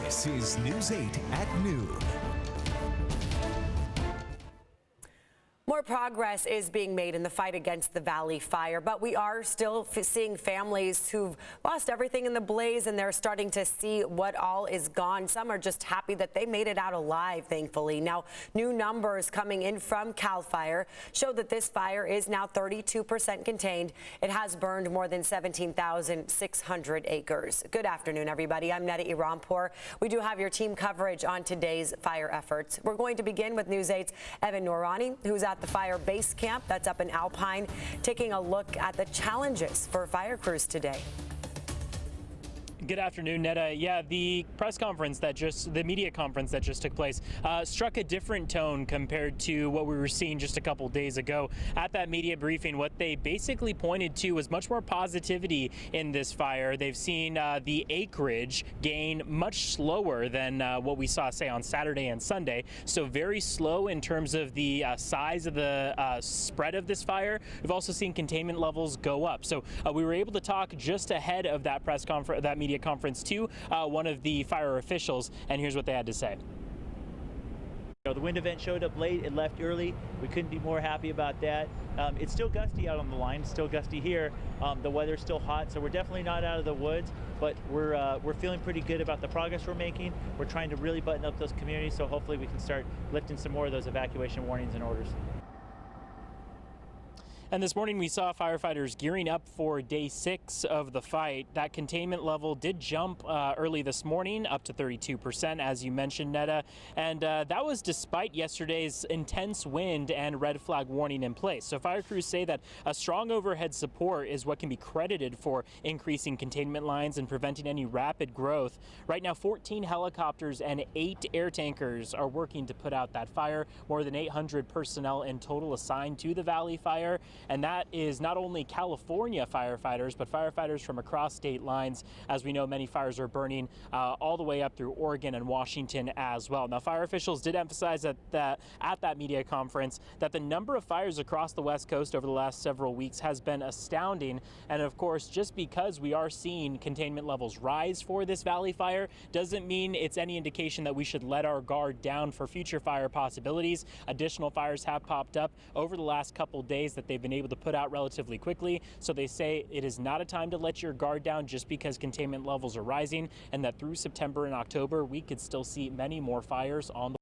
This is News 8 at noon. More progress is being made in the fight against the Valley Fire, but we are still seeing families who've lost everything in the blaze, and they're starting to see what all is gone. Some are just happy that they made it out alive, thankfully. Now, new numbers coming in from CAL FIRE show that this fire is now 32% contained. It has burned more than 17,600 acres. Good afternoon, everybody. I'm Neda Irampour. We do have your team coverage on today's fire efforts. We're going to begin with News 8's Evan Noorani, who's at the fire base camp that's up in Alpine, taking a look at the challenges for fire crews today. Good afternoon, Neda. Yeah, the media conference that just took place struck a different tone compared to what we were seeing just a couple days ago. At that media briefing, what they basically pointed to was much more positivity in this fire. They've seen the acreage gain much slower than what we saw, say, on Saturday and Sunday. So very slow in terms of the size of the spread of this fire. We've also seen containment levels go up. So we were able to talk just ahead of that press conference, that media conference, to one of the fire officials, and here's what they had to say. The wind event showed up late, it left early. We couldn't be more happy about that. It's still gusty out on the line, still gusty here. The weather's still hot, so we're definitely not out of the woods, but we're feeling pretty good about the progress we're making. We're trying to really button up those communities, so hopefully we can start lifting some more of those evacuation warnings and orders. And this morning we saw firefighters gearing up for day 6 of the fight. That containment level did jump early this morning up to 32%, as you mentioned, Neda. And that was despite yesterday's intense wind and red flag warning in place. So fire crews say that a strong overhead support is what can be credited for increasing containment lines and preventing any rapid growth. Right now, 14 helicopters and 8 air tankers are working to put out that fire. More than 800 personnel in total assigned to the Valley Fire. And that is not only California firefighters, but firefighters from across state lines. As we know, many fires are burning all the way up through Oregon and Washington as well. Now, fire officials did emphasize at that media conference that the number of fires across the West Coast over the last several weeks has been astounding. And of course, just because we are seeing containment levels rise for this Valley Fire doesn't mean it's any indication that we should let our guard down for future fire possibilities. Additional fires have popped up over the last couple days that they've been able to put out relatively quickly. So they say it is not a time to let your guard down just because containment levels are rising, and that through September and October we could still see many more fires on the